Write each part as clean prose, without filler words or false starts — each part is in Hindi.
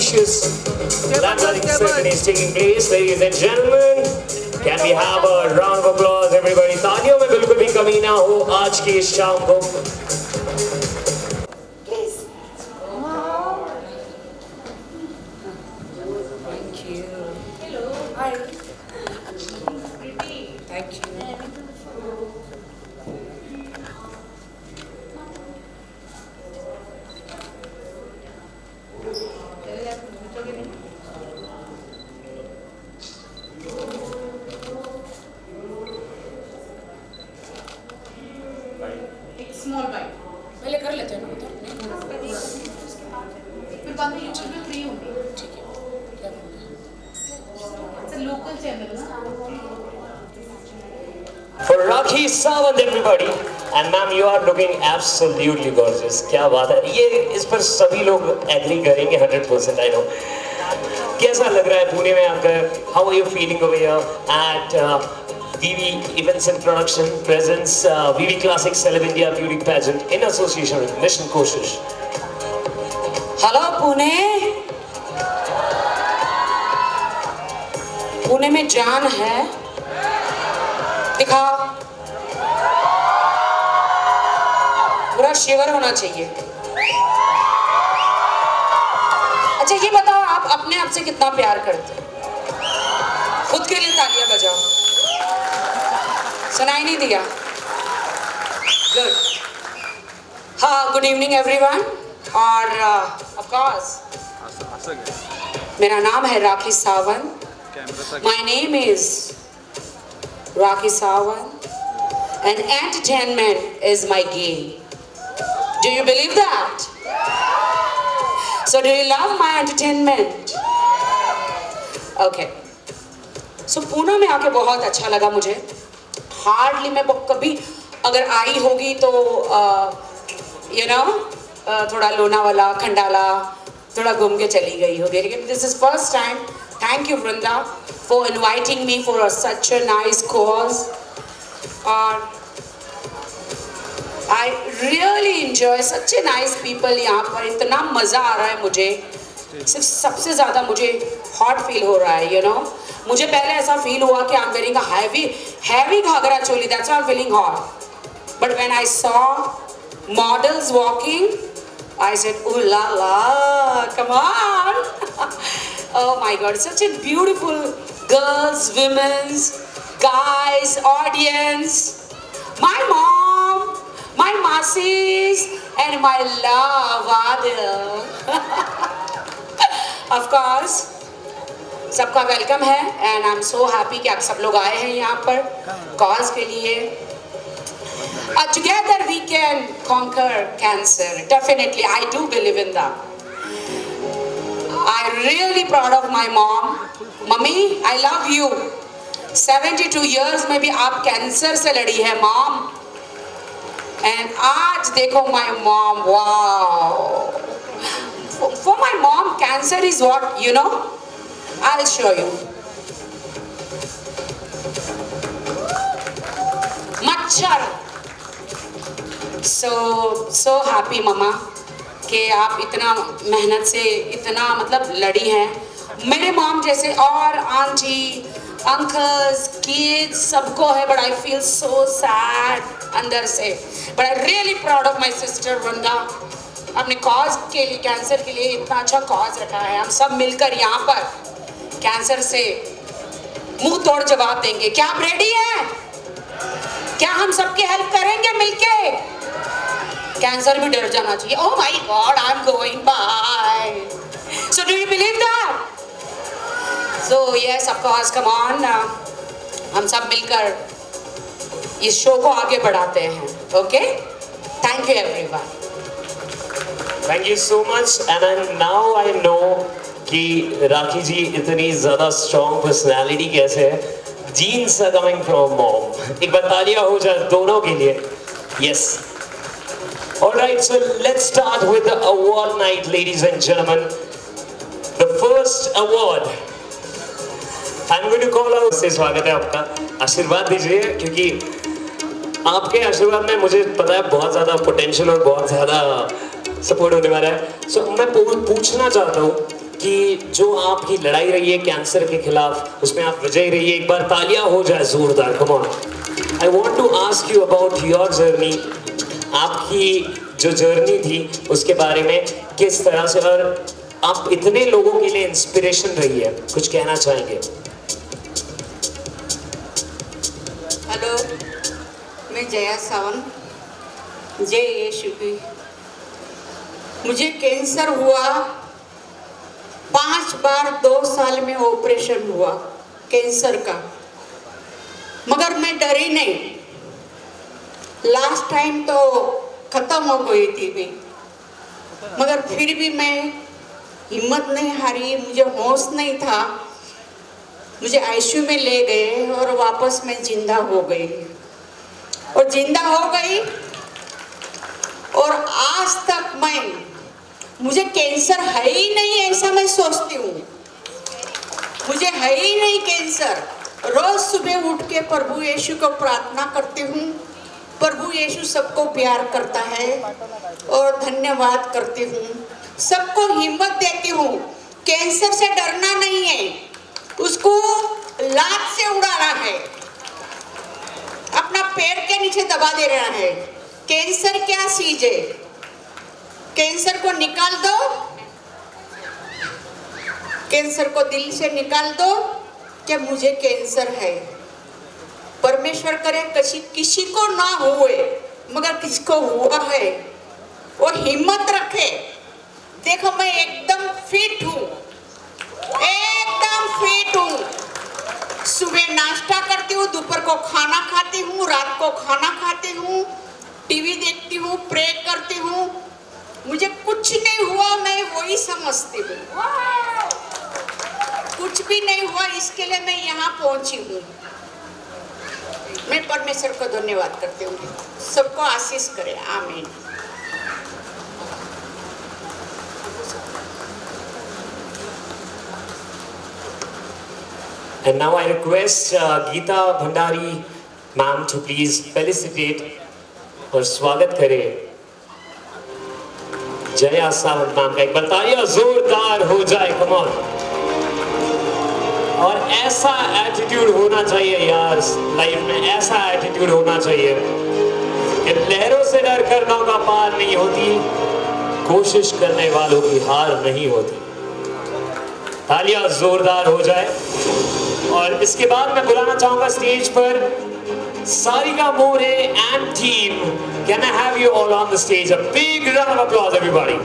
auspicious landmark ceremony is taking place, ladies and gentlemen. Can we have a round of applause, everybody? तालियों में बिल्कुल भी कमी ना हो आज की इस शाम को. Thank you. Hello. Hi. Thank you. Small bite पहले कर लेते हैं ना उधर फिर बाद में यूट्यूब पे फ्री होंगे. ठीक है क्या बोलते हैं इट्स अ लोकल चैनल ना. For Rakhi Sawant, everybody. And ma'am, you are looking absolutely gorgeous. क्या बात है. ये इस पर सभी लोग एग्री करेंगे 100%. I know. कैसा लग रहा है पुणे में आकर? How are you feeling over here at VV Events and Production presents VV Classic Celeb India Beauty Pageant in association with Mission Koshish. Hello Pune. Pune में जान है. दिखाओ. पूरा शिवर होना चाहिए. अच्छा ये बताओ आप अपने आप से कितना प्यार करते हो? खुद के लिए तालियां बजाओ. सुनाई नहीं दिया. गुड. हाँ, गुड इवनिंग एवरीवन. और ऑफ कोर्स मेरा नाम है Rakhi Sawant. My name is Rakhi Sawant and entertainment is my game. Do you believe that? So do you love my entertainment? Okay. So Pune में आके बहुत अच्छा लगा मुझे. हार्डली मैं कभी अगर आई होगी तो you know थोड़ा लोनावाला खंडाला थोड़ा घूम के चली गई होगी. लेकिन this is first time. Thank you Vrinda for inviting me for such a nice cause. और I really enjoy such a nice people. यहाँ पर इतना मज़ा आ रहा है मुझे. सिर्फ सबसे ज़्यादा मुझे हॉट फील हो रहा है. यू नो मुझे पहले ऐसा फील हुआ कि I am wearing a heavy ghagra choli. That's why I am feeling hot. But when I saw models walking, I said, "Ooh la la, come on!" Oh my God, such a beautiful girls, women's, guys, audience. My mom, my masis, and my love, Adil. Of course, सबका वेलकम है and I'm so happy कि आप सब लोग आए हैं यहाँ पर cause के लिए. Together we can conquer cancer. Definitely, I do believe in that. I'm really proud of my mom. Mummy, I love you. 72 years में भी आप कैंसर से लड़ी है mom. And आज देखो my mom. Wow. For my mom, cancer is what, you know? I'll show you. मच्छर. So happy mama कि आप इतना मेहनत से इतना मतलब लड़ी हैं. मेरे मॉम जैसे और आंटी अंकल्स किड्स सबको है. But I feel so sad अंदर से. But I really proud of my sister Vrinda. अपने कॉज के लिए कैंसर के लिए इतना अच्छा कॉज रखा है. हम सब मिलकर यहाँ पर कैंसर से मुंह तोड़ जवाब देंगे. क्या आप रेडी हैं? क्या हम सबकी हेल्प करेंगे मिलके? कैंसर भी डर जाना चाहिए. Oh my God, I'm going by. So do you believe that? So yes, of course, come on. हम सब मिलकर इस शो को आगे बढ़ाते हैं. Okay? Thank you everyone. Thank you so much. And now I know कि राखी जी इतनी ज़्यादा strong personality कैसे है. Genes are coming from mom. एक बार तालियां हो जाए दोनों के लिए. Yes. Alright, so let's start with the award night, ladies and gentlemen. The first award. I'm going to call out. से स्वागत है आपका. आशीर्वाद दीजिए क्योंकि आपके आशीर्वाद में मुझे पता है बहुत ज़्यादा पोटेंशियल और बहुत ज़्यादा सपोर्ट होने वाला है. So मैं पूछना चाहता हूँ कि जो आपकी लड़ाई रही है कैंसर के खिलाफ, उसमें आप विजयी रही है। एक बार तालियां हो जाए जोरदार, come on. I want to ask you about your journey. आपकी जो जर्नी थी उसके बारे में किस तरह से, और आप इतने लोगों के लिए इंस्पिरेशन रही है, कुछ कहना चाहेंगे? हेलो, मैं जया सावंत, जय यीशु की। मुझे कैंसर हुआ 5 बार 2 साल में ऑपरेशन हुआ कैंसर का, मगर मैं डरी नहीं। लास्ट टाइम तो खत्म हो गई थी मैं, मगर फिर भी मैं हिम्मत नहीं हारी, मुझे होश नहीं था। मुझे आईसीयू में ले गए और वापस मैं जिंदा हो गई, और जिंदा हो गई। और आज तक मुझे कैंसर है ही नहीं ऐसा मैं सोचती हूँ, मुझे है ही नहीं कैंसर। रोज सुबह उठ के प्रभु यीशु को प्रार्थना करती हूँ। प्रभु यीशु सबको प्यार करता है और धन्यवाद करती हूँ। सबको हिम्मत देती हूँ, कैंसर से डरना नहीं है, उसको लात से उड़ाना है, अपना पैर के नीचे दबा दे रहा है। कैंसर क्या चीज है? कैंसर को निकाल दो, कैंसर को दिल से निकाल दो कि मुझे कैंसर है। परमेश्वर करे किसी को ना हुए, मगर किसको हुआ है वो हिम्मत रखे। देखो मैं एकदम फिट हूँ, एकदम फिट हूँ। सुबह नाश्ता करती हूँ, दोपहर को खाना खाती हूँ, रात को खाना खाती हूँ, टीवी देखती हूँ, प्रे करती हूँ। मुझे कुछ नहीं हुआ, मैं वही समझती हूँ। कुछ भी नहीं हुआ, इसके लिए मैं यहाँ पहुंची हूँ। मैं परमेश्वर को धन्यवाद करती हूँ। सबको आशीष करे, आमीन। And now I request Geeta Bhandari ma'am to please felicitate और स्वागत करें जया सावंत मैम का। एक बार तालियां जोरदार हो जाए, कम ऑन। और ऐसा एटीट्यूड होना चाहिए यार लाइफ में, ऐसा एटीट्यूड होना चाहिए कि लहरों से डर कर नौका पार नहीं होती, कोशिश करने वालों की हार नहीं होती। तालियां जोरदार हो जाए। और इसके बाद मैं बुलाना चाहूंगा स्टेज पर सारिका मोरे and team. Can I have you all on the stage? A big round of applause, everybody.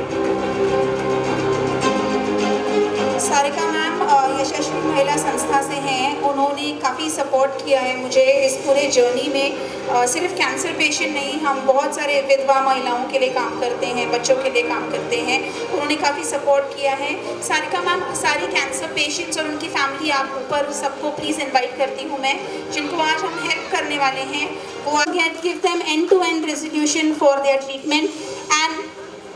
Sarika ma'am Yashaswi Mahila Sanstha से हैं। उन्होंने काफ़ी सपोर्ट किया है मुझे इस पूरे जर्नी में। सिर्फ कैंसर पेशेंट नहीं, हम बहुत सारे विधवा महिलाओं के लिए काम करते हैं, बच्चों के लिए काम करते हैं। उन्होंने काफ़ी सपोर्ट किया है। सारिका मैम, सारी कैंसर पेशेंट्स और उनकी फैमिली आप ऊपर सबको प्लीज़ इनवाइट करती हूँ मैं, जिनको आज हम हेल्प करने वाले हैं। वो give them end-to-end resolution for their treatment, and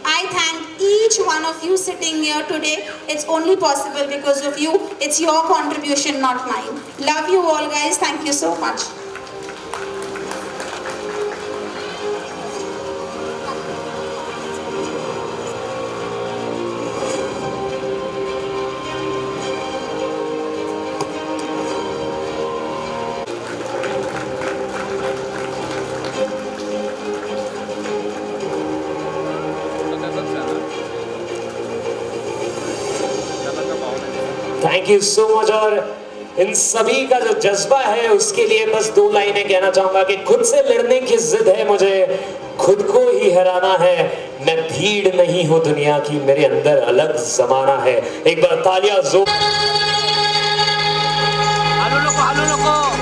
I thank each one of you sitting here today. It's only possible because of you. It's your contribution, not mine. Love you all, guys. Thank you so much. Thank you so much. और इन सभी का जो जज्बा है उसके लिए बस 2 लाइनें कहना चाहूंगा कि खुद से लड़ने की जिद है मुझे, खुद को ही हराना है। मैं भीड़ नहीं हूं दुनिया की, मेरे अंदर अलग जमाना है। एक बार तालियां जोर। Halo loko, halo loko.